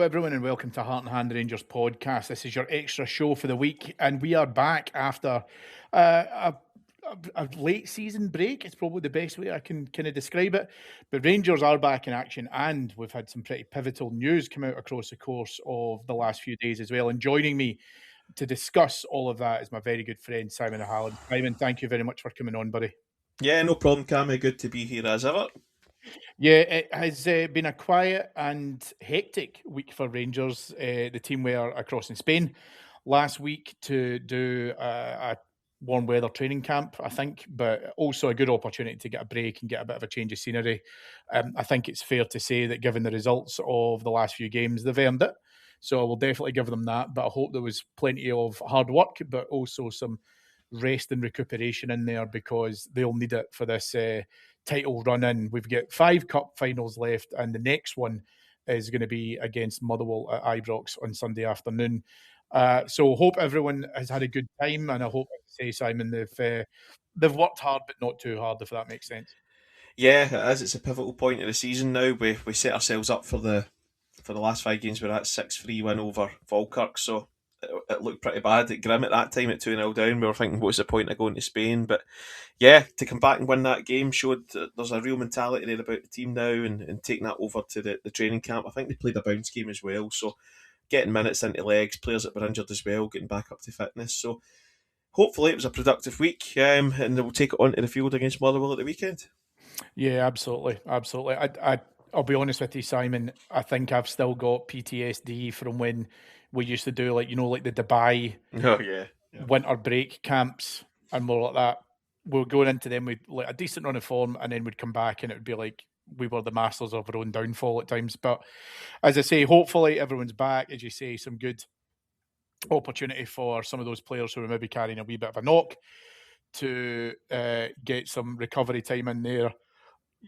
everyone, and welcome to Heart and Hand Rangers podcast. This is your extra show for the week, and we are back after a late season break. It's probably the best way I can kind of describe it. But Rangers are back in action, and we've had some pretty pivotal news come out across the course of the last few days as well. And joining me to discuss all of that is my very good friend Simon O'Halloran. Simon, thank you very much for coming on, buddy. Yeah, no problem, Cammy. Good to be here as ever. Yeah, it has been a quiet and hectic week for Rangers. The team were across in Spain last week to do a warm weather training camp, I think, but also a good opportunity to get a break and get a bit of a change of scenery. I think it's fair to say that given the results of the last few games, they've earned it. So I will definitely give them that. But I hope there was plenty of hard work, but also some rest and recuperation in there because they'll need it for this title run in. We've got 5 cup finals left, and the next one is going to be against Motherwell at Ibrox on Sunday afternoon. So hope everyone has had a good time, and I hope, say Simon, they've worked hard but not too hard, if that makes sense. Yeah, as it's a pivotal point of the season now. We set ourselves up for the last 5 games. We're at 6-3 win over Falkirk, so it looked pretty bad at Grim at that time at 2-0 down. We were thinking, what's the point of going to Spain? But yeah, to come back and win that game showed that there's a real mentality there about the team now, and taking that over to the training camp. I think they played a bounce game as well, so getting minutes into legs, players that were injured as well, getting back up to fitness. So hopefully it was a productive week, and they'll take it onto the field against Motherwell at the weekend. Yeah, absolutely, absolutely. I'll be honest with you, Simon. I think I've still got PTSD from when we used to do like the Dubai Oh yeah. winter break camps and more like that. We're going into them with like a decent run of form, and then we'd come back and it would be like we were the masters of our own downfall at times. But as I say, hopefully everyone's back. As you say, some good opportunity for some of those players who are maybe carrying a wee bit of a knock to get some recovery time in there,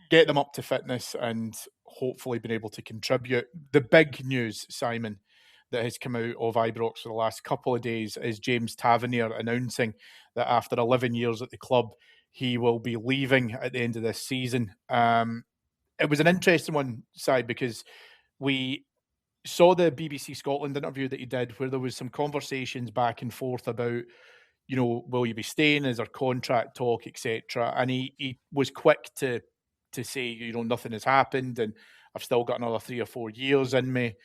get them up to fitness, and hopefully been able to contribute. The big news, Simon, that has come out of Ibrox for the last couple of days is James Tavernier announcing that after 11 years at the club, he will be leaving at the end of this season. It was an interesting one, Si, because we saw the BBC Scotland interview that he did where there was some conversations back and forth about, will you be staying? Is there contract talk, etc.? And he was quick to say, nothing has happened and I've still got another 3 or 4 years in me.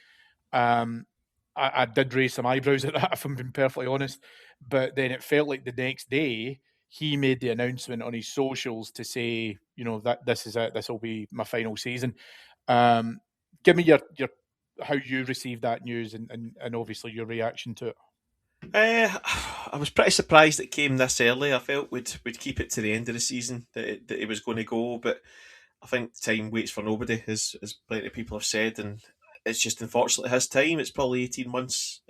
I did raise some eyebrows at that, if I'm being perfectly honest. But then it felt like the next day he made the announcement on his socials to say, that this is it, this will be my final season. Give me your how you received that news and obviously your reaction to it. I was pretty surprised it came this early. I felt we'd keep it to the end of the season that he was going to go, but I think time waits for nobody, as plenty of people have said, and it's just unfortunately his time. It's probably 18 months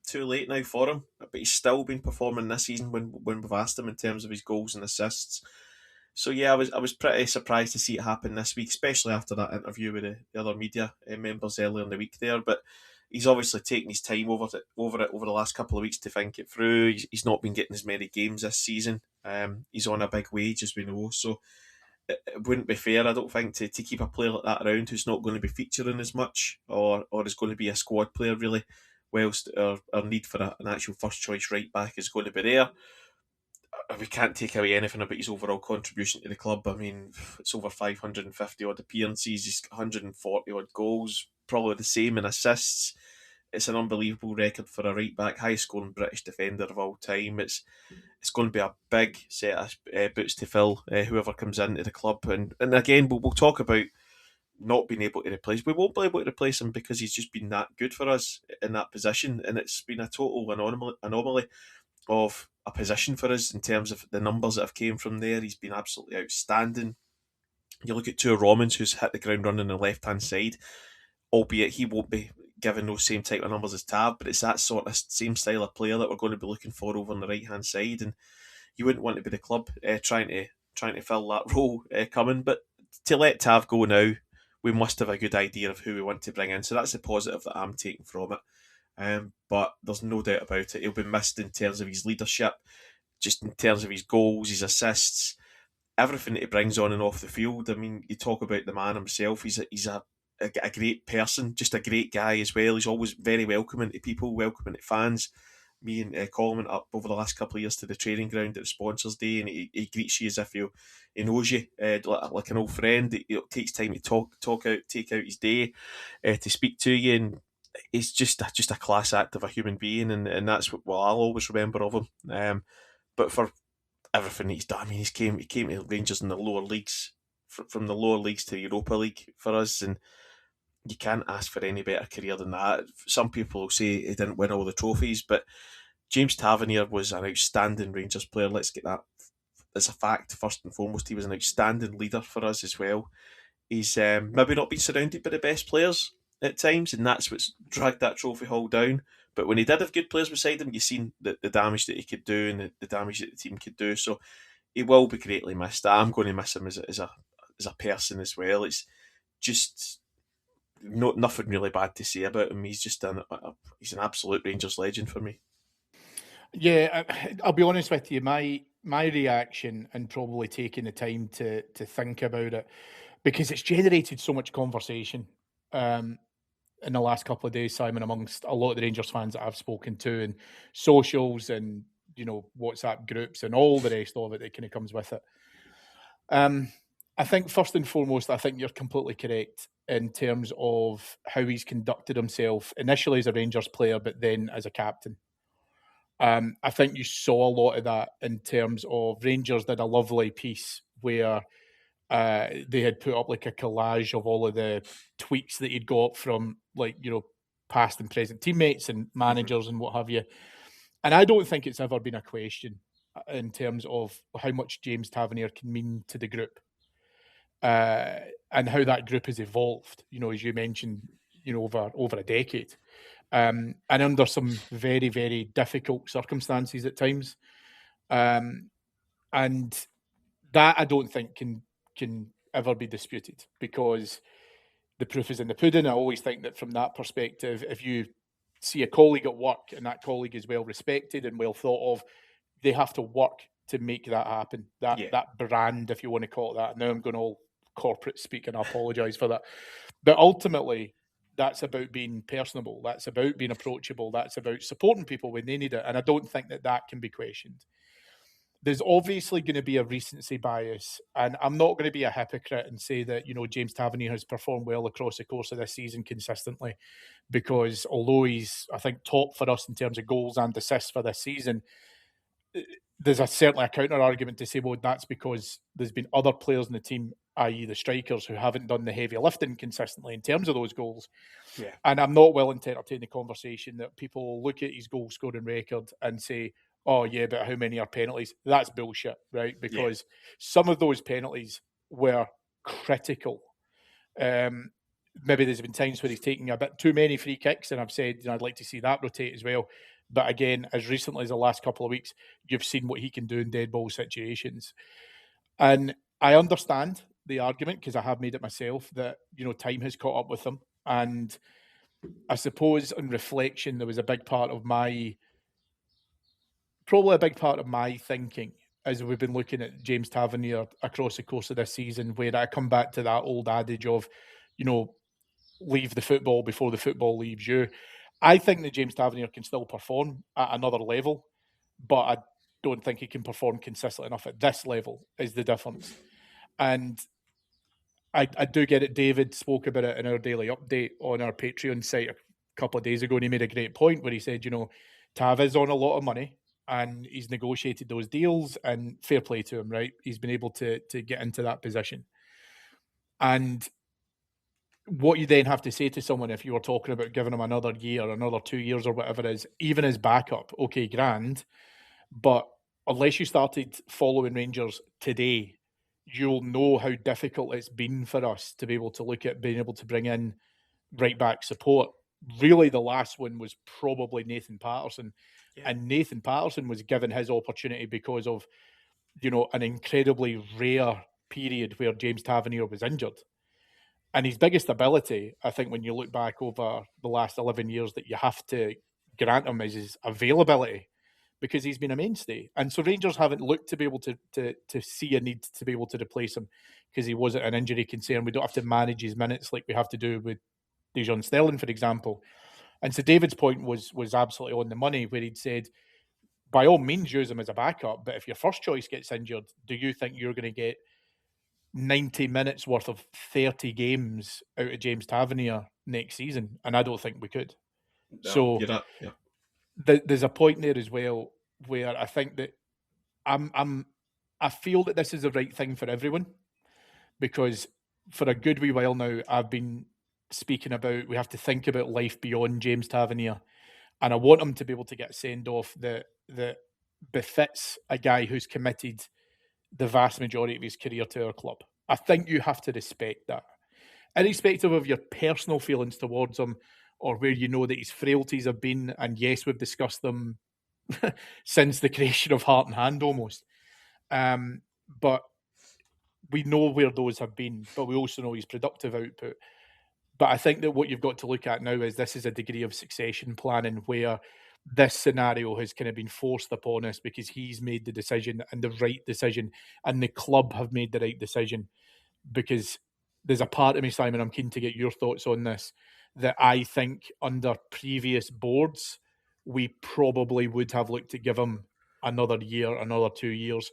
too late now for him, but he's still been performing this season when we've asked him in terms of his goals and assists. So yeah, I was pretty surprised to see it happen this week, especially after that interview with the other media members earlier in the week there. But he's obviously taken his time over it over the last couple of weeks to think it through. He's not been getting as many games this season. He's on a big wage, as we know, so it wouldn't be fair, I don't think, to keep a player like that around who's not going to be featuring as much or is going to be a squad player really, whilst our need for an actual first choice right back is going to be there. We can't take away anything about his overall contribution to the club. I mean, it's over 550 odd appearances, he's got 140 odd goals, probably the same in assists. It's an unbelievable record for a right back, highest scoring British defender of all time. It's going to be a big set of boots to fill, whoever comes into the club. And again, we'll talk about not being able to replace. We won't be able to replace him because he's just been that good for us in that position, and it's been a total anomaly of a position for us in terms of the numbers that have came from there. He's been absolutely outstanding. You look at Tua Romans, who's hit the ground running on the left hand side, albeit he won't be given those same type of numbers as Tav, but it's that sort of same style of player that we're going to be looking for over on the right hand side, and you wouldn't want to be the club trying to fill that role coming. But to let Tav go now, we must have a good idea of who we want to bring in, so that's the positive that I'm taking from it. But there's no doubt about it, he'll be missed in terms of his leadership, just in terms of his goals, his assists, everything that he brings on and off the field. I mean, you talk about the man himself. He's a a great person, just a great guy as well. He's always very welcoming to people, welcoming to fans. Me and Colin went up over the last couple of years to the training ground at the sponsors' day, and he greets you as if he knows you, like an old friend. He takes time to take out his day to speak to you, and he's just a class act of a human being, and that's what I'll always remember of him. But for everything he's done, I mean, he came to Rangers in the lower leagues, from the lower leagues to Europa League for us, and you can't ask for any better career than that. Some people will say he didn't win all the trophies, but James Tavernier was an outstanding Rangers player. Let's get that as a fact first and foremost. He was an outstanding leader for us as well. He's maybe not been surrounded by the best players at times, and that's what's dragged that trophy haul down. But when he did have good players beside him, you've seen the damage that he could do and the damage that the team could do. So he will be greatly missed. I'm going to miss him as a person as well. It's just nothing really bad to say about him. He's just he's an absolute Rangers legend for me. Yeah, I'll be honest with you. My reaction, and probably taking the time to think about it, because it's generated so much conversation in the last couple of days, Simon, amongst a lot of the Rangers fans that I've spoken to, and socials, and WhatsApp groups, and all the rest of it that kind of comes with it. I think first and foremost, I think you're completely correct in terms of how he's conducted himself initially as a Rangers player, but then as a captain. I think you saw a lot of that in terms of Rangers did a lovely piece where they had put up like a collage of all of the tweets that he'd got from past and present teammates and managers and what have you. And I don't think it's ever been a question in terms of how much James Tavernier can mean to the group. And how that group has evolved, as you mentioned, over a decade, and under some very, very difficult circumstances at times, and that I don't think can ever be disputed, because the proof is in the pudding. I always think that from that perspective, if you see a colleague at work and that colleague is well respected and well thought of, they have to work to make that happen. That brand, if you want to call it that. Now I'm going all corporate speak, and I apologise for that. But ultimately, that's about being personable. That's about being approachable. That's about supporting people when they need it. And I don't think that can be questioned. There's obviously going to be a recency bias, and I'm not going to be a hypocrite and say that James Tavernier has performed well across the course of this season consistently, because although he's, I think, top for us in terms of goals and assists for this season, there's certainly a counter argument to say, well, that's because there's been other players in the team, i.e. the strikers, who haven't done the heavy lifting consistently in terms of those goals. Yeah. And I'm not willing to entertain the conversation that people look at his goal scoring record and say, oh, yeah, but how many are penalties? That's bullshit, right? Because some of those penalties were critical. Maybe there's been times where he's taking a bit too many free kicks, and I've said I'd like to see that rotate as well. But again, as recently as the last couple of weeks, you've seen what he can do in dead ball situations. And I understand the argument, because I have made it myself, that time has caught up with him. And I suppose on reflection, there was probably a big part of my thinking as we've been looking at James Tavernier across the course of this season, where I come back to that old adage of, leave the football before the football leaves you. I think that James Tavernier can still perform at another level, but I don't think he can perform consistently enough at this level, is the difference. And I do get it. David spoke about it in our daily update on our Patreon site a couple of days ago, and he made a great point where he said, Tav is on a lot of money and he's negotiated those deals, and fair play to him, right? He's been able to get into that position. And what you then have to say to someone, if you were talking about giving him another year, another 2 years or whatever it is, even as backup, okay, grand. But unless you started following Rangers today, you'll know how difficult it's been for us to be able to look at being able to bring in right back support. Really, the last one was probably Nathan Patterson. Yeah. And Nathan Patterson was given his opportunity because of, an incredibly rare period where James Tavernier was injured. And his biggest ability, I think, when you look back over the last 11 years, that you have to grant him is his availability. because he's been a mainstay. And so Rangers haven't looked to be able to see a need to be able to replace him because he wasn't an injury concern. We don't have to manage his minutes like we have to do with Dejan Sterling, for example. And so David's point was absolutely on the money, where he'd said, by all means, use him as a backup, but if your first choice gets injured, do you think you're going to get 90 minutes worth of 30 games out of James Tavernier next season? And I don't think we could. No, So you're not, yeah. there's a point there as well where I think that I feel that this is the right thing for everyone, because for a good wee while now I've been speaking about we have to think about life beyond James Tavernier, and I want him to be able to get a send off that befits a guy who's committed the vast majority of his career to our club. I think you have to respect that, irrespective of your personal feelings towards him or where you know that his frailties have been. And yes, we've discussed them since the creation of Heart and Hand almost. But we know where those have been, but we also know his productive output. But I think that what you've got to look at now is this is a degree of succession planning where this scenario has kind of been forced upon us because he's made the decision and the right decision, and the club have made the right decision. Because there's a part of me, Simon, I'm keen to get your thoughts on this, that I think under previous boards, we probably would have looked to give him another year, another 2 years.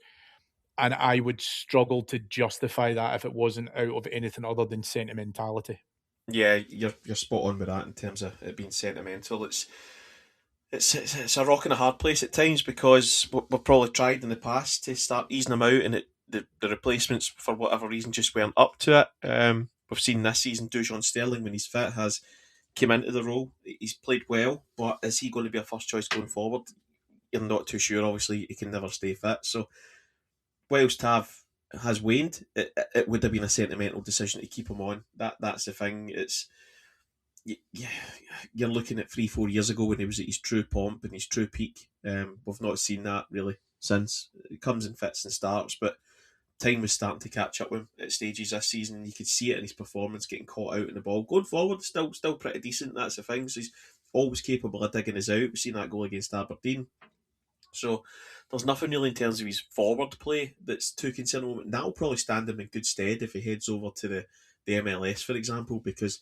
And I would struggle to justify that if it wasn't out of anything other than sentimentality. Yeah, you're spot on with that in terms of it being sentimental. It's a rock and a hard place at times because we've probably tried in the past to start easing them out, and the replacements for whatever reason just weren't up to it. We've seen this season Dujon Sterling, when he's fit, has came into the role. He's played well, but is he going to be a first choice going forward? You're not too sure. Obviously, he can never stay fit. So whilst Tav has waned, it would have been a sentimental decision to keep him on. That's the thing. Yeah, you're looking at 3-4 years ago when he was at his true pomp and his true peak. We've not seen that really since. It comes in fits and starts, but time was starting to catch up with him at stages this season. You could see it in his performance, getting caught out in the ball. Going forward, still pretty decent. That's the thing. So he's always capable of digging us out. We've seen that goal against Aberdeen. So there's nothing really in terms of his forward play that's too concerning. That'll probably stand him in good stead if he heads over to the MLS, for example, because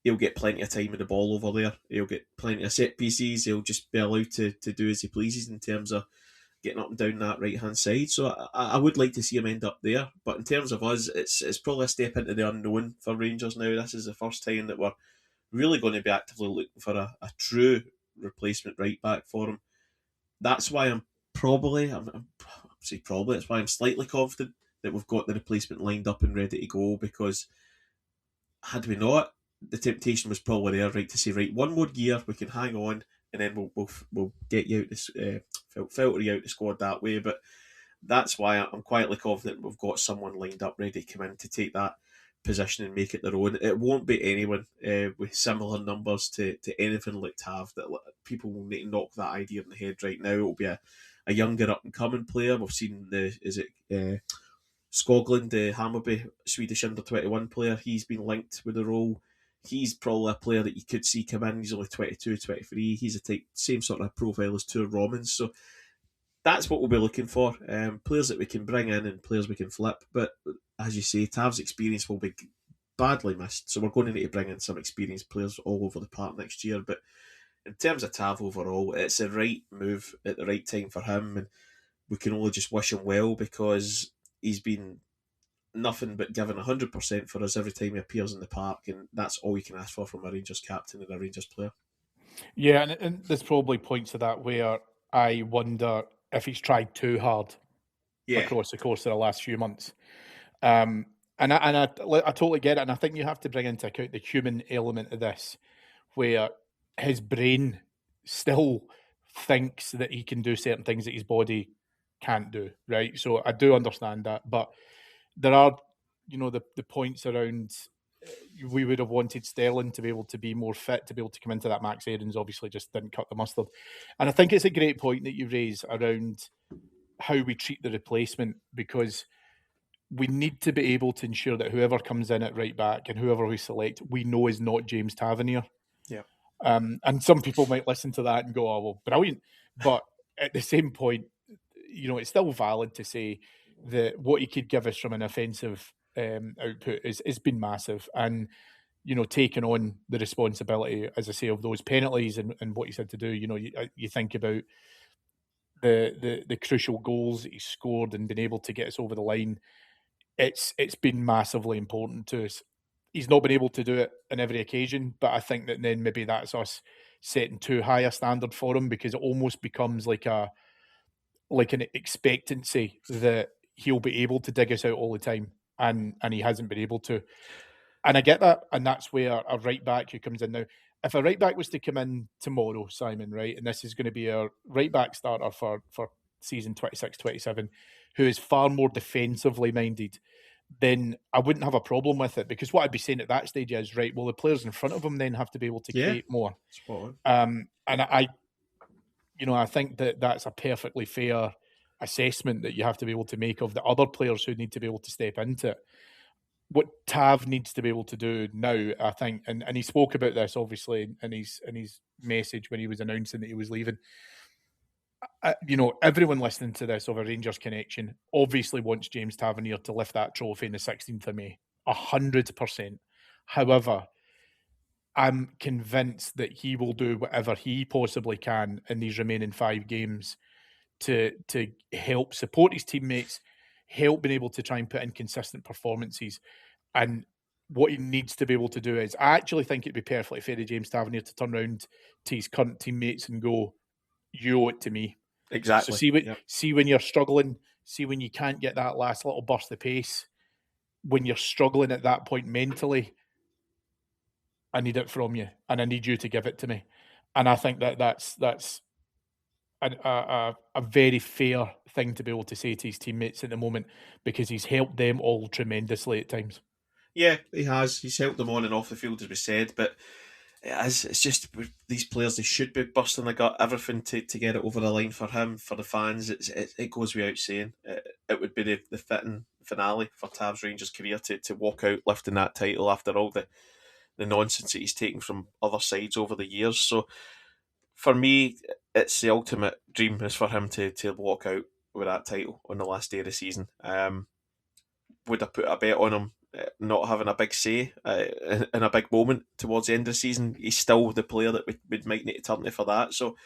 he'll get plenty of time with the ball over there. He'll get plenty of set pieces. He'll just be allowed to do as he pleases in terms of getting up and down that right-hand side. So I would like to see him end up there. But in terms of us, it's probably a step into the unknown for Rangers now. This is the first time that we're really going to be actively looking for a true replacement right-back for him. That's why I'm that's why I'm slightly confident that we've got the replacement lined up and ready to go, because had we not, the temptation was probably there, right, to say, right, one more year, we can hang on, and then we'll get you out this filter you out the squad that way. But that's why I'm quietly confident we've got someone lined up ready to come in to take that position and make it their own. It won't be anyone with similar numbers to anything like Tav. That people will need to knock that idea in the head right now. It'll be a younger up and coming player. We've seen Skoglund, the Hammarby Swedish under-21 player. He's been linked with the role. He's probably a player that you could see come in. He's only 22, 23. He's a type, same sort of profile as Tor Romans. So that's what we'll be looking for. Players that we can bring in and players we can flip. But as you say, Tav's experience will be badly missed. So we're going to need to bring in some experienced players all over the park next year. But in terms of Tav overall, it's the right move at the right time for him. And we can only just wish him well, because he's been nothing but given 100% for us every time he appears in the park, and that's all you can ask for from a Rangers captain and a Rangers player. Yeah, and there's probably points of that where I wonder if he's tried too hard across the course of the last few months. And I totally get it, and I think you have to bring into account the human element of this, where his brain still thinks that he can do certain things that his body can't do, right? So I do understand that, but there are, the points around we would have wanted Sterling to be able to be more fit, to be able to come into that. Max Aarons obviously just didn't cut the mustard. And I think it's a great point that you raise around how we treat the replacement, because we need to be able to ensure that whoever comes in at right back and whoever we select, we know is not James Tavernier. Yeah. And some people might listen to that and go, oh, well, brilliant. But at the same point, it's still valid to say that what he could give us from an offensive output has been massive. And, taking on the responsibility, as I say, of those penalties and what he's had to do, you think about the crucial goals that he's scored and been able to get us over the line. It's been massively important to us. He's not been able to do it on every occasion, but I think that then maybe that's us setting too high a standard for him, because it almost becomes like an expectancy that he'll be able to dig us out all the time, and he hasn't been able to. And I get that, and that's where a right back who comes in now. If a right back was to come in tomorrow, Simon, right, and this is going to be our right back starter for season 26-27, who is far more defensively minded, then I wouldn't have a problem with it, because what I'd be saying at that stage is, right, well, the players in front of him then have to be able to create more. Spot on. And I think that that's a perfectly fair assessment that you have to be able to make of the other players who need to be able to step into it. What Tav needs to be able to do now, I think, and he spoke about this obviously in his message when he was announcing that he was leaving. Everyone listening to this of a Rangers connection obviously wants James Tavernier to lift that trophy on the 16th of May, 100%. However, I'm convinced that he will do whatever he possibly can in these remaining 5 games to help support his teammates, help being able to try and put in consistent performances. And what he needs to be able to do is, I actually think it'd be perfectly fair to James Tavernier to turn around to his current teammates and go, "You owe it to me." Exactly. So see when you're struggling, see when you can't get that last little burst of pace, when you're struggling at that point mentally, I need it from you, and I need you to give it to me. And I think that's a very fair thing to be able to say to his teammates at the moment, because he's helped them all tremendously at times. Yeah, he has. He's helped them on and off the field, as we said, but it's just with these players, they should be busting the gut, everything to get it over the line for him, for the fans. It goes without saying. It would be the fitting finale for Tav's Rangers career to walk out lifting that title after all the nonsense that he's taken from other sides over the years. So for me, it's the ultimate dream is for him to walk out with that title on the last day of the season. Would I put a bet on him not having a big say in a big moment towards the end of the season? He's still the player that we might need to turn to for that. So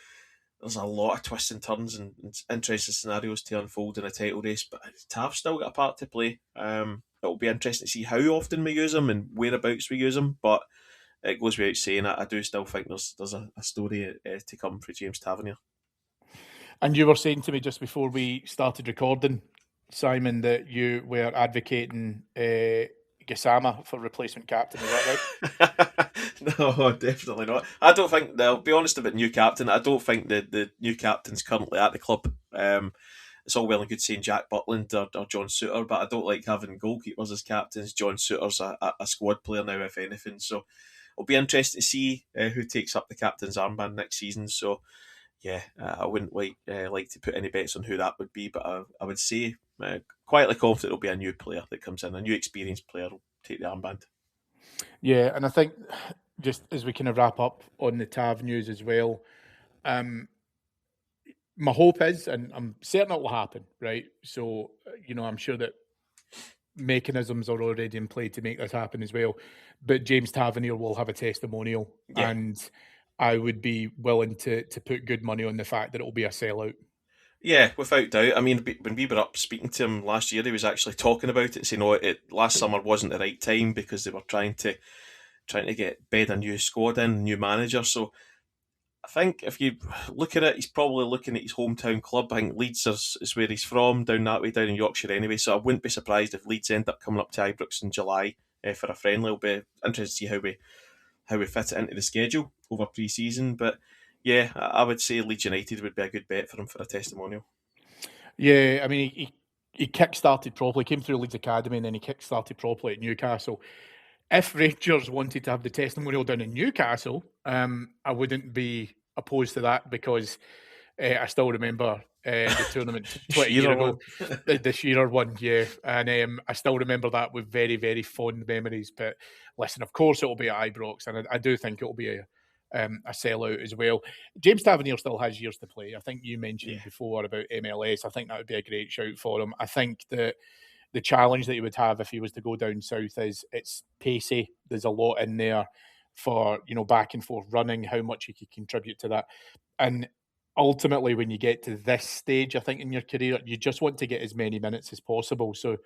there's a lot of twists and turns and interesting scenarios to unfold in a title race, but Tav's still got a part to play. It'll be interesting to see how often we use him and whereabouts we use him, but it goes without saying, I do still think there's a story to come for James Tavernier. And you were saying to me just before we started recording, Simon, that you were advocating Gassama for replacement captain. Is that right? No, definitely not. I don't think, I'll be honest about new captain, I don't think the new captain's currently at the club. It's all well and good saying Jack Butland or John Souttar, but I don't like having goalkeepers as captains. John Souttar's a squad player now, if anything. So it'll be interesting to see who takes up the captain's armband next season. So yeah, I wouldn't like to put any bets on who that would be, but I would say quietly confident it'll be a new player that comes in, a new experienced player will take the armband. Yeah, and I think just as we kind of wrap up on the Tav news as well, my hope is, and I'm certain it will happen, right? So, I'm sure that mechanisms are already in play to make this happen as well. But James Tavernier will have a testimonial, and I would be willing to put good money on the fact that it will be a sellout. Yeah, without doubt. I mean, when we were up speaking to him last year, he was actually talking about it, saying, last summer wasn't the right time because they were trying to bed a new squad in, new manager. So I think if you look at it, he's probably looking at his hometown club. I think Leeds is where he's from, down that way, down in Yorkshire anyway. So I wouldn't be surprised if Leeds end up coming up to Ibrox in July for a friendly. It'll be interesting to see how we fit it into the schedule over pre-season. But yeah, I would say Leeds United would be a good bet for him for a testimonial. Yeah, I mean, he kick-started properly, came through Leeds Academy, and then he kick-started properly at Newcastle. If Rangers wanted to have the testimonial down in Newcastle, I wouldn't be opposed to that, because I still remember the tournament 20 years ago, the Shearer one, yeah. And I still remember that with very, very fond memories. But listen, of course it will be at Ibrox, and I do think it will be a sellout as well. James Tavernier still has years to play. I think you mentioned Yeah. before about MLS. I think that would be a great shout for him. I think that the challenge that he would have if he was to go down south is it's pacey. There's a lot in there for, back and forth running, how much he could contribute to that. And ultimately, when you get to this stage, I think in your career, you just want to get as many minutes as possible. So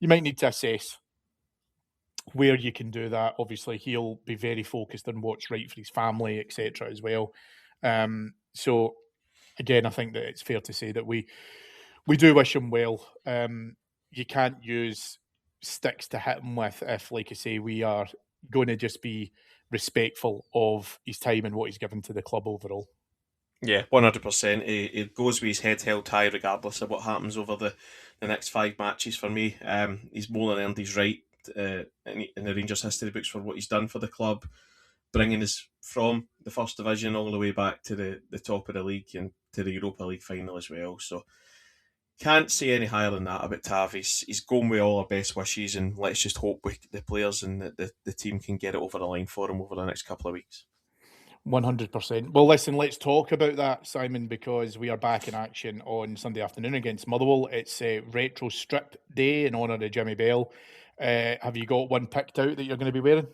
you might need to assess where you can do that. Obviously, he'll be very focused on what's right for his family, etc., as well. So again, I think that it's fair to say that we do wish him well. You can't use sticks to hit him with if, like I say, we are going to just be respectful of his time and what he's given to the club overall. Yeah, 100%. He goes with his head held high regardless of what happens over the next 5 matches for me. He's more than earned his right in the Rangers history books for what he's done for the club, bringing us from the first division all the way back to the top of the league and to the Europa League final as well. So can't say any higher than that about Tav. He's going with all our best wishes, and let's just hope the players and the team can get it over the line for him over the next couple of weeks. 100%. Well, listen, let's talk about that, Simon, because we are back in action on Sunday afternoon against Motherwell. It's a retro strip day in honour of Jimmy Bell. Have you got one picked out that you're going to be wearing?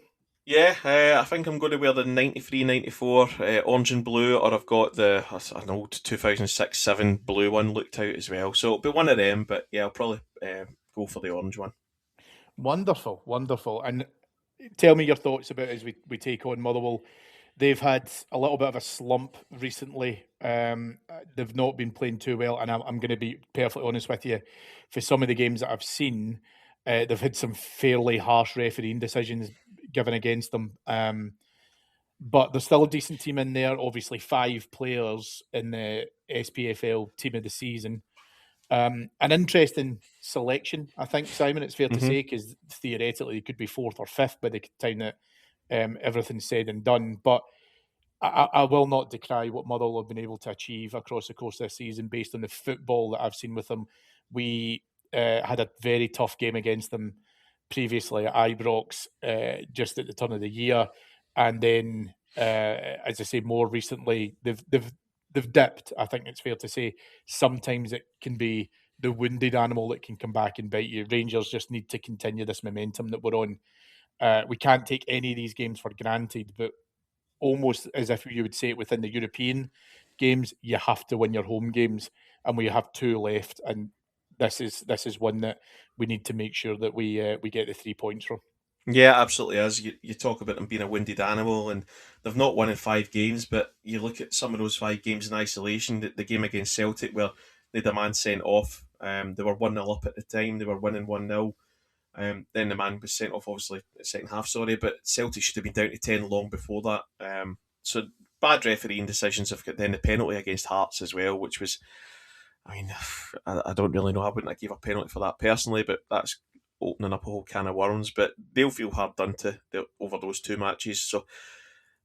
Yeah, I think I'm going to wear the 93-94 orange and blue, or I've got an old 2006-7 blue one looked out as well. So it'll be one of them, but yeah, I'll probably go for the orange one. Wonderful, wonderful. And tell me your thoughts about as we take on Motherwell. They've had a little bit of a slump recently. They've not been playing too well, and I'm going to be perfectly honest with you. For some of the games that I've seen, they've had some fairly harsh refereeing decisions given against them. But there's still a decent team in there. Obviously, 5 players in the SPFL team of the season. An interesting selection, I think, Simon. It's fair to say, because theoretically it could be 4th or 5th by the time that everything's said and done. But I will not decry what Motherwell have been able to achieve across the course of this season based on the football that I've seen with them. We had a very tough game against them previously at Ibrox just at the turn of the year. And then, as I say, more recently, they've dipped. I think it's fair to say sometimes it can be the wounded animal that can come back and bite you. Rangers just need to continue this momentum that we're on. We can't take any of these games for granted, but almost as if you would say it within the European games, you have to win your home games, and we have 2 left, and this is one that we need to make sure that we get the 3 points from. Yeah, absolutely is. You talk about them being a wounded animal, and they've not won in 5 games, but you look at some of those 5 games in isolation. The game against Celtic, where they had a man sent off, they were 1-0 up at the time, they were winning 1-0. Then the man was sent off, obviously, second half, sorry, but Celtic should have been down to 10 long before that. So bad refereeing decisions. Have got then the penalty against Hearts as well, which was, I mean, I don't really know. I wouldn't have gave a penalty for that personally, but that's opening up a whole can of worms. But they'll feel hard done to over those 2 matches. So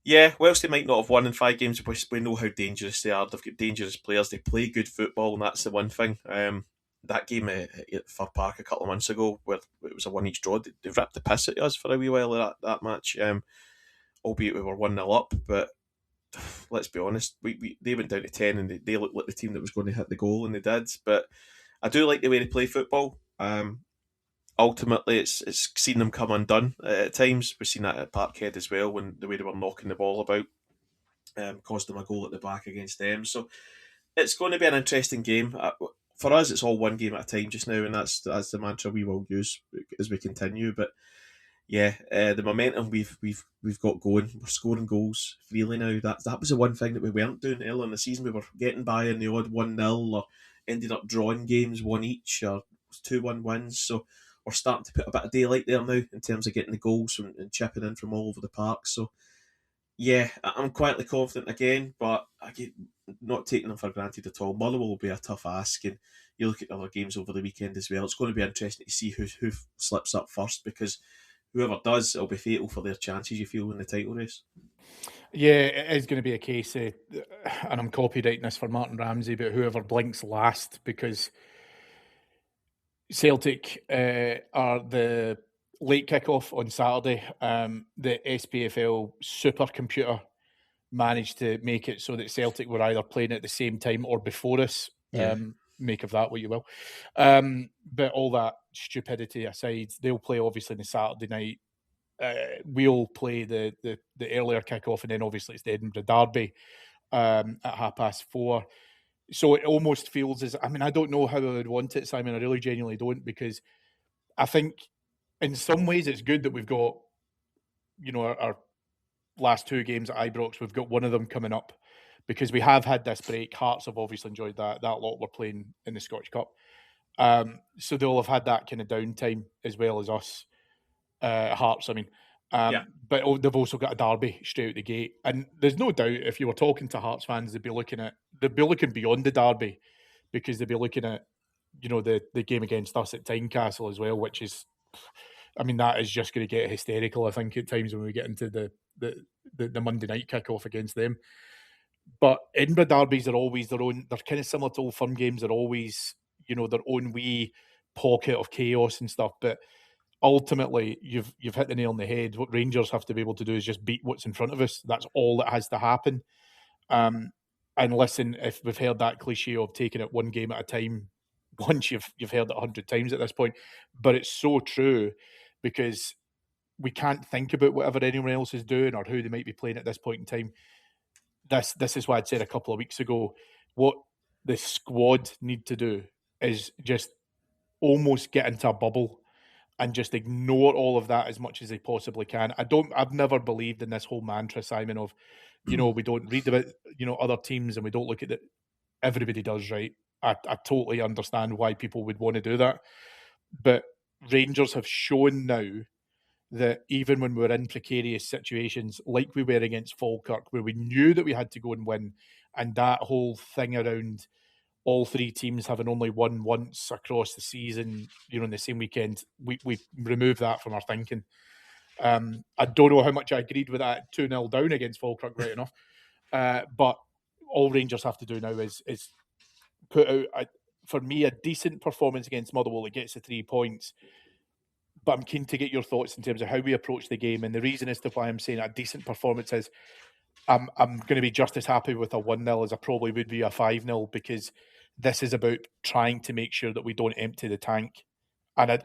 yeah, whilst they might not have won in 5 games, we know how dangerous they are. They've got dangerous players. They play good football, and that's the one thing. That game at Fir Park a couple of months ago, where it was a 1-1 draw, they ripped the piss at us for a wee while at that match. Albeit we were 1-0 up, but let's be honest, they went down to 10 and they looked like the team that was going to hit the goal, and they did. But I do like the way they play football. Ultimately, it's seen them come undone at times. We've seen that at Parkhead as well, when the way they were knocking the ball about caused them a goal at the back against them. So it's going to be an interesting game. For us, it's all one game at a time just now, and that's the mantra we will use as we continue. But yeah, the momentum we've got going, we're scoring goals freely now. That was the one thing that we weren't doing earlier in the season. We were getting by in the odd 1-0, or ended up drawing games 1 each, or 2-1 wins. So we're starting to put a bit of daylight there now in terms of getting the goals and chipping in from all over the park. So yeah, I'm quietly confident again, but not taking them for granted at all. Motherwell will be a tough ask, and you look at the other games over the weekend as well. It's going to be interesting to see who slips up first, because whoever does, it'll be fatal for their chances, you feel, in the title race. Yeah, it is going to be a case of, and I'm copywriting this for Martin Ramsey, but whoever blinks last, because Celtic are the late kickoff on Saturday. The SPFL supercomputer managed to make it so that Celtic were either playing at the same time or before us. Yeah. Make of that what you will. But all that stupidity aside, they'll play obviously on the Saturday night. We'll play the earlier kickoff, and then obviously it's the Edinburgh Derby at 4:30. So it almost feels as, I mean, I don't know how I would want it, Simon. I really genuinely don't, because I think in some ways it's good that we've got, our last two games at Ibrox. We've got one of them coming up because we have had this break. Hearts have obviously enjoyed that. That lot were playing in the Scottish Cup. So they'll have had that kind of downtime as well as us. Hearts, I mean. Yeah. But they've also got a derby straight out the gate. And there's no doubt if you were talking to Hearts fans, they'd be looking beyond the derby, because they'd be looking at, the game against us at Tynecastle as well, which is, I mean, that is just going to get hysterical, I think, at times when we get into the Monday night kickoff against them. But Edinburgh derbies are always their own. They're kind of similar to Old Firm games. They're always, their own wee pocket of chaos and stuff. But ultimately, you've hit the nail on the head. What Rangers have to be able to do is just beat what's in front of us. That's all that has to happen. And listen, if we've heard that cliche of taking it one game at a time, once you've heard it 100 times at this point, but it's so true, because we can't think about whatever anyone else is doing or who they might be playing at this point in time. This is why I'd said a couple of weeks ago, what the squad need to do is just almost get into a bubble and just ignore all of that as much as they possibly can. I've never believed in this whole mantra, Simon, of, we don't read about, other teams, and we don't look at it. Everybody does, right? I totally understand why people would want to do that. But Rangers have shown now that even when we're in precarious situations, like we were against Falkirk, where we knew that we had to go and win, and that whole thing around all three teams having only won once across the season, in the same weekend, we removed that from our thinking. I don't know how much I agreed with that 2-0 down against Falkirk, right enough. But all Rangers have to do now is put out, for me, a decent performance against Motherwell that gets the 3 points. But I'm keen to get your thoughts in terms of how we approach the game. And the reason as to why I'm saying a decent performance is I'm going to be just as happy with a 1-0 as I probably would be a 5-0, because this is about trying to make sure that we don't empty the tank. And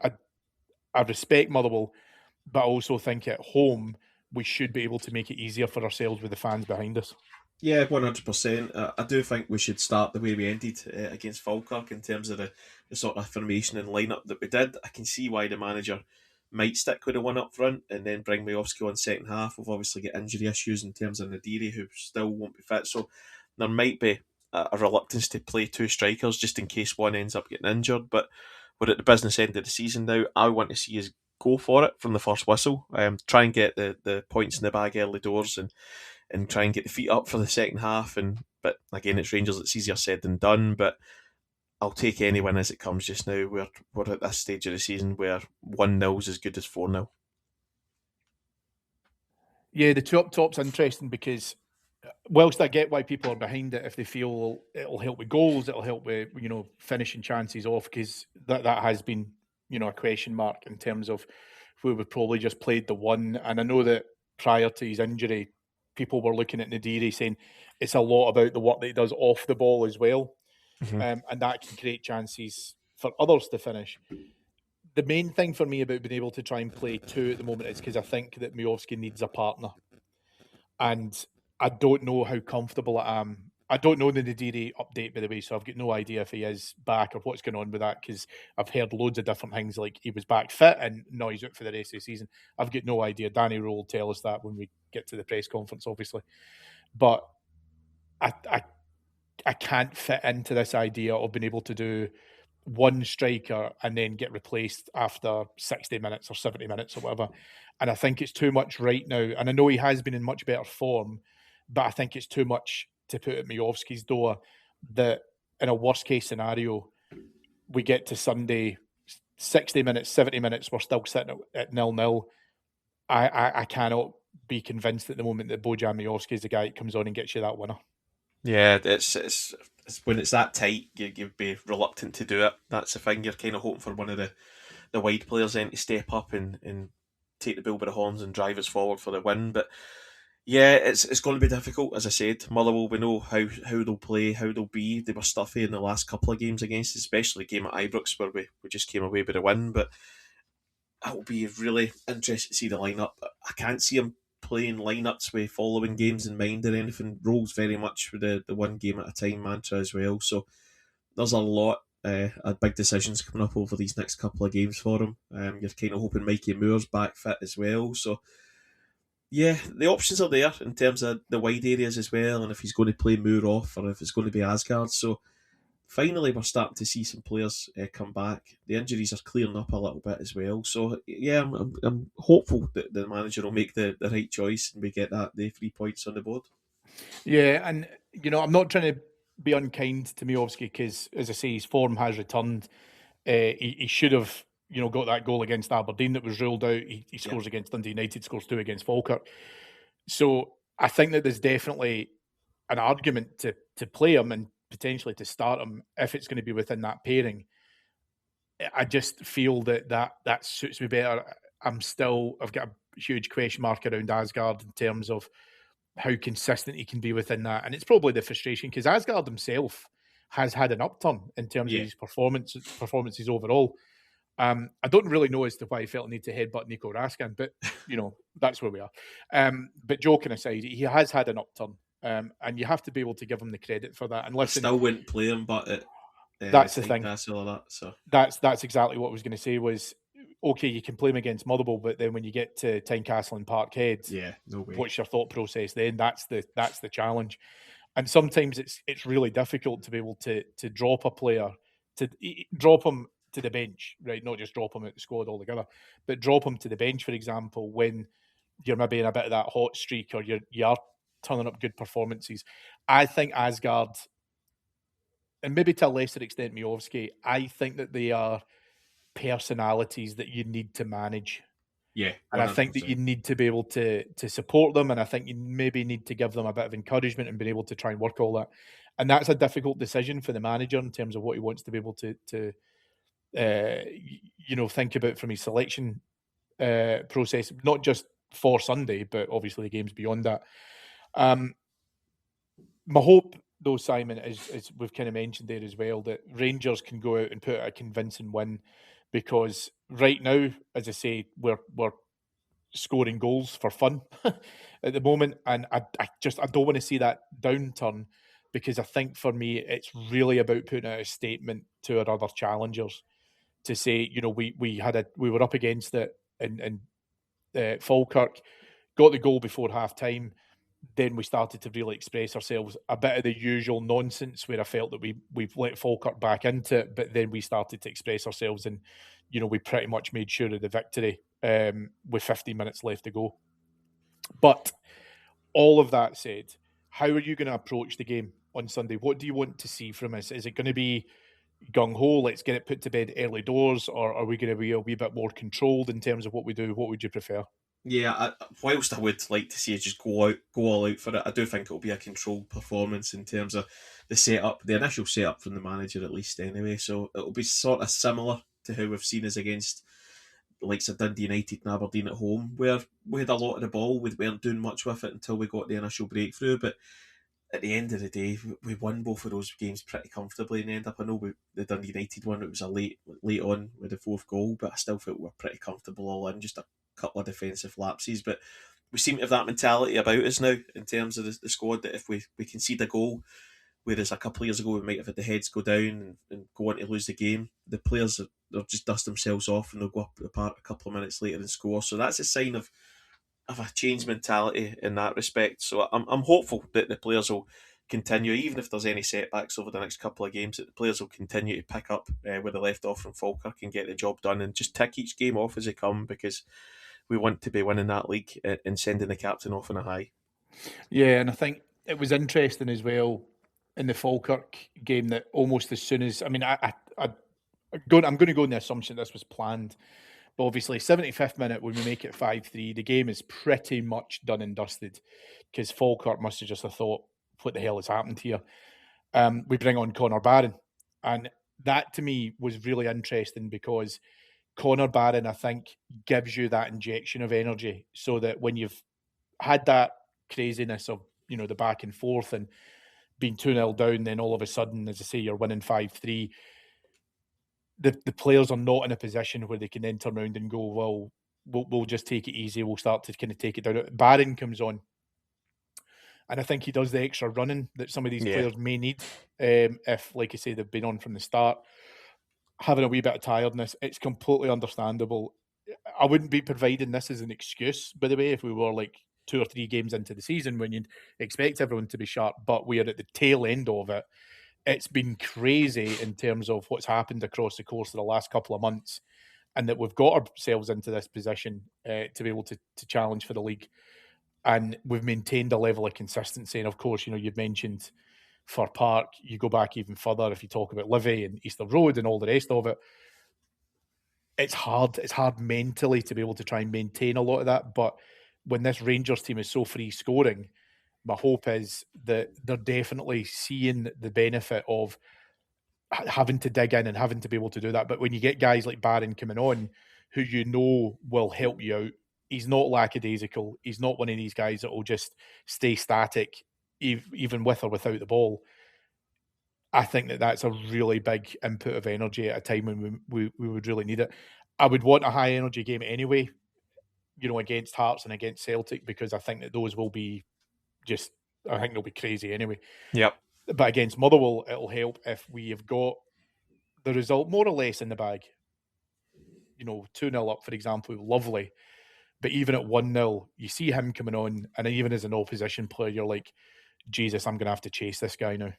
I respect Motherwell, but I also think at home we should be able to make it easier for ourselves with the fans behind us. Yeah, 100%. I do think we should start the way we ended against Falkirk in terms of the sort of formation and lineup that we did. I can see why the manager might stick with the one up front and then bring Miovski on second half. We've obviously got injury issues in terms of Nadiri, who still won't be fit. So there might be a reluctance to play two strikers just in case one ends up getting injured. But we're at the business end of the season now. I want to see us go for it from the first whistle. Try and get the points in the bag early doors and try and get the feet up for the second half. But again, it's Rangers. It's easier said than done. But I'll take any win as it comes. Just now, we're at this stage of the season where 1-0 is as good as 4-0. Yeah, the two up top's interesting because whilst I get why people are behind it, if they feel it'll help with goals, it'll help with finishing chances off, because that has been a question mark in terms of where we've probably just played the one. And I know that prior to his injury, people were looking at Nadiri saying it's a lot about the work that he does off the ball as well, and that can create chances for others to finish. The main thing for me about being able to try and play two at the moment is because I think that Miovski needs a partner. And I don't know how comfortable I am. I don't know the Nadiri update, by the way, so I've got no idea if he is back or what's going on with that, because I've heard loads of different things, like he was back fit and now he's out for the rest of the season. I've got no idea. Danny Rowe will tell us that when we get to the press conference, obviously. But I can't fit into this idea of being able to do one striker and then get replaced after 60 minutes or 70 minutes or whatever. And I think it's too much right now. And I know he has been in much better form, but I think it's too much to put at Miovski's door, that in a worst case scenario, we get to Sunday, 60 minutes, 70 minutes, we're still sitting at 0-0. I cannot be convinced at the moment that Bojan Miovski is the guy that comes on and gets you that winner. Yeah, it's when it's that tight, you'd be reluctant to do it. That's the thing. You're kind of hoping for one of the wide players then to step up and take the bull by the horns and drive us forward for the win. But Yeah, it's going to be difficult, as I said. Motherwell, we know how they'll play, how they'll be. They were stuffy in the last couple of games against, especially the game at Ibrox where we just came away with a win. But it'll be really interesting to see the lineup. I can't see him playing lineups with following games in mind or anything. Rolls very much with the one game at a time mantra as well. So there's a lot of big decisions coming up over these next couple of games for him. You're kind of hoping Mikey Moore's back fit as well. So yeah, the options are there in terms of the wide areas as well, and if he's going to play Moore off or if it's going to be Asgard. So finally, we're starting to see some players come back. The injuries are clearing up a little bit as well. So yeah, I'm hopeful that the manager will make the right choice and we get the 3 points on the board. Yeah, and I'm not trying to be unkind to Miovski because, as I say, his form has returned. He should have, got that goal against Aberdeen that was ruled out. He Yeah, scores against Dundee United, scores 2 against Falkirk. So I think that there's definitely an argument to play him and potentially to start him if it's going to be within that pairing. I just feel that suits me better. I've got a huge question mark around Asgard in terms of how consistent he can be within that. And it's probably the frustration because Asgard himself has had an upturn in terms of yeah. his performances overall. I don't really know as to why he felt the need to headbutt Nico Raskin, but that's where we are. But joking aside, he has had an upturn, and you have to be able to give him the credit for that. And I listen, still wouldn't play him, but at that's the thing. Tynecastle or that. So That's exactly what I was going to say. Was okay, you can play him against Motherwell, but then when you get to Tynecastle and Parkhead, yeah, no way. what's your thought process? Then that's the challenge. And sometimes it's really difficult to be able to drop a player, drop him to the bench, right? Not just drop him out the squad altogether, but drop him to the bench, for example, when you're maybe in a bit of that hot streak or you are turning up good performances. I think Asgard, and maybe to a lesser extent Miovski, I think that they are personalities that you need to manage. Yeah, And one I hundred think that you percent. need to be able to support them, and I think you maybe need to give them a bit of encouragement and be able to try and work all that. And that's a difficult decision for the manager in terms of what he wants to be able to think about from his selection process, not just for Sunday, but obviously the games beyond that. Um, my hope, though, Simon, is we've kind of mentioned there as well that Rangers can go out and put a convincing win, because right now, as I say, we're scoring goals for fun at the moment, and I don't want to see that downturn, because I think for me it's really about putting out a statement to our other challengers to say, we were up against it in Falkirk, got the goal before half time. Then we started to really express ourselves. A bit of the usual nonsense where I felt that we've let Falkirk back into it, but then we started to express ourselves, and we pretty much made sure of the victory with 15 minutes left to go. But all of that said, how are you going to approach the game on Sunday? What do you want to see from us? Is it going to be gung ho, let's get it put to bed early doors, or are we going to be a wee bit more controlled in terms of what we do? What would you prefer? Yeah, whilst I would like to see it just go all out for it, I do think it'll be a controlled performance in terms of the setup, the initial setup from the manager at least anyway. So it'll be sort of similar to how we've seen us against the likes of Dundee United and Aberdeen at home, where we had a lot of the ball, we weren't doing much with it until we got the initial breakthrough. But at the end of the day, we won both of those games pretty comfortably in the end up. I know the Dundee United one, it was a late on with the fourth goal, but I still felt we were pretty comfortable all in, just a couple of defensive lapses. But we seem to have that mentality about us now in terms of the squad, that if we concede a goal, whereas a couple of years ago we might have had the heads go down and go on to lose the game, the players they'll just dust themselves off and they'll go up the park a couple of minutes later and score. So that's a sign of a changed mentality in that respect. So I'm hopeful that the players will continue, even if there's any setbacks over the next couple of games, that the players will continue to pick up where they left off from Falkirk and get the job done and just tick each game off as they come, because we want to be winning that league and sending the captain off on a high. Yeah, and I think it was interesting as well in the Falkirk game that almost as soon as, I mean, I'm going to go on the assumption this was planned, but obviously 75th minute when we make it 5-3, the game is pretty much done and dusted, because Falkirk must have just have thought, what the hell has happened here? We bring on Connor Barron, and that to me was really interesting because Connor Barron, I think, gives you that injection of energy, so that when you've had that craziness of, the back and forth and being 2-0 down, then all of a sudden, as I say, you're winning 5-3. The players are not in a position where they can then turn around and go, well, we'll just take it easy. We'll start to kind of take it down. Barron comes on, and I think he does the extra running that some of these Yeah. players may need. If, like I say, they've been on from the start, having a wee bit of tiredness, it's completely understandable. I wouldn't be providing this as an excuse, by the way, if we were like 2 or 3 games into the season when you'd expect everyone to be sharp, but we are at the tail end of it. It's been crazy in terms of what's happened across the course of the last couple of months, and that we've got ourselves into this position to be able to challenge for the league. And we've maintained a level of consistency. And of course, you've mentioned Fir Park. You go back even further if you talk about Livy and Easter Road and all the rest of it. It's hard. It's hard mentally to be able to try and maintain a lot of that. But when this Rangers team is so free scoring, my hope is that they're definitely seeing the benefit of having to dig in and having to be able to do that. But when you get guys like Barron coming on, who will help you out, he's not lackadaisical. He's not one of these guys that will just stay static, even with or without the ball. I think that that's a really big input of energy at a time when we would really need it. I would want a high energy game anyway, against Hearts and against Celtic, because I think that those will be I think they'll be crazy anyway. Yep. But against Motherwell, it'll help if we have got the result more or less in the bag. 2-0 up, for example, lovely. But even at 1-0, you see him coming on, and even as an opposition player, you're like, Jesus, I'm going to have to chase this guy now.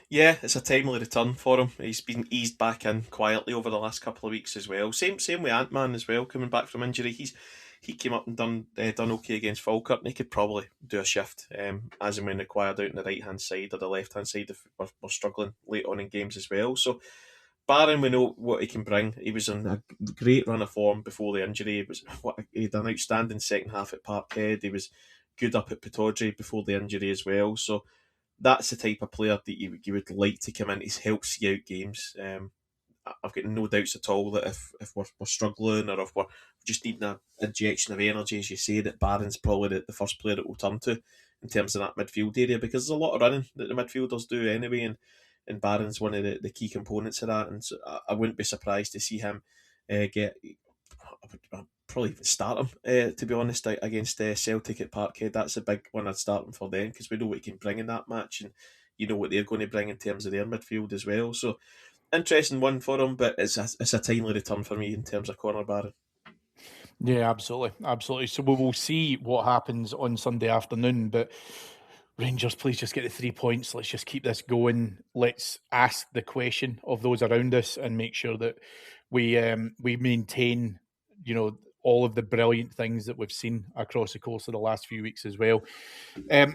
Yeah, it's a timely return for him. He's been eased back in quietly over the last couple of weeks as well. Same with Ant-Man as well, coming back from injury. He came up and done okay against Falkirk, and he could probably do a shift as and when required out on the right hand side or the left hand side if we're struggling late on in games as well. So Barron, we know what he can bring. He was on a great run of form before the injury. He had an outstanding second half at Parkhead. He was good up at Pittodrie before the injury as well. So that's the type of player that you would like to come in to help see out games. I've got no doubts at all that if we're struggling or if we're just needing an injection of energy, as you say, that Barron's probably the first player that we'll turn to in terms of that midfield area, because there's a lot of running that the midfielders do anyway, and Barron's one of the key components of that, and so I wouldn't be surprised to see him get. I'd probably even start him, to be honest, against Celtic at Parkhead. That's a big one I'd start him for then, because we know what he can bring in that match, and you know what they're going to bring in terms of their midfield as well. So interesting one for him, but it's a timely return for me in terms of Conor Barron. Yeah, absolutely, absolutely. So we will see what happens on Sunday afternoon, but Rangers, please just get the 3 points. Let's just keep this going. Let's ask the question of those around us and make sure that we maintain, all of the brilliant things that we've seen across the course of the last few weeks as well.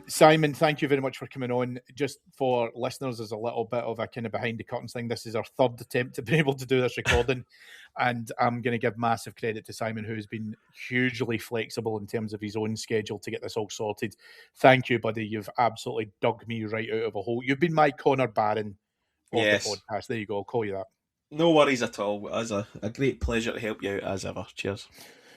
Simon, thank you very much for coming on. Just for listeners, there's a little bit of a kind of behind the curtains thing. This is our third attempt to be able to do this recording. And I'm going to give massive credit to Simon, who's been hugely flexible in terms of his own schedule to get this all sorted. Thank you, buddy. You've absolutely dug me right out of a hole. You've been my Conor Barron of the podcast. There you go. I'll call you that. No worries at all. It was a great pleasure to help you out as ever. Cheers.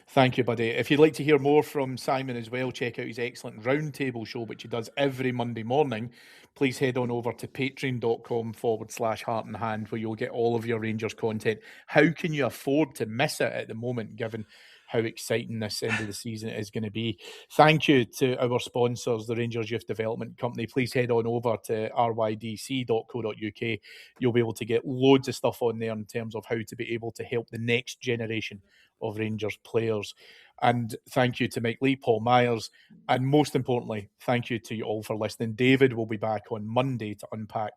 Thank you, buddy. If you'd like to hear more from Simon as well, check out his excellent roundtable show, which he does every Monday morning. Please head on over to patreon.com/heart and hand, where you'll get all of your Rangers content. How can you afford to miss it at the moment, given how exciting this end of the season is going to be? Thank you to our sponsors, the Rangers Youth Development Company. Please head on over to rydc.co.uk. You'll be able to get loads of stuff on there in terms of how to be able to help the next generation of Rangers players. And thank you to Mike Lee, Paul Myers, and most importantly, thank you to you all for listening. David will be back on Monday to unpack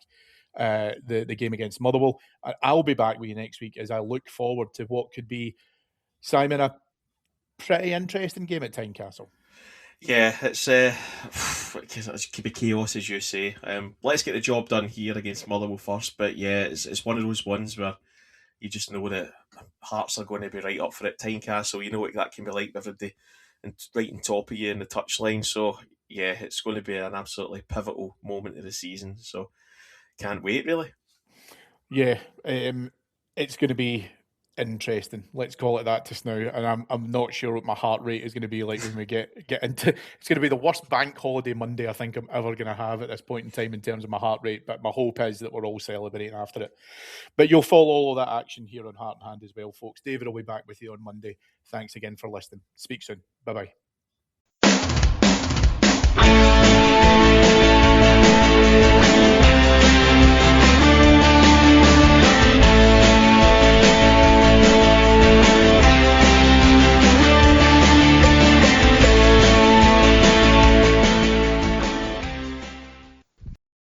the game against Motherwell. I'll be back with you next week as I look forward to what could be, Simon, a pretty interesting game at Tynecastle. Yeah, it could be chaos, as you say. Let's get the job done here against Motherwell first, but yeah, it's one of those ones where you just know that Hearts are going to be right up for it. Tynecastle, you know what that can be like with everybody and right on top of you in the touchline. So yeah, it's going to be an absolutely pivotal moment of the season. So can't wait, really. Yeah, it's going to be interesting. Let's call it that just now. And I'm not sure what my heart rate is going to be like when we get into. It's going to be the worst bank holiday Monday I think I'm ever going to have at this point in time in terms of my heart rate. But my hope is that we're all celebrating after it. But you'll follow all of that action here on Heart and Hand as well, folks. David will be back with you on Monday. Thanks again for listening. Speak soon. Bye bye.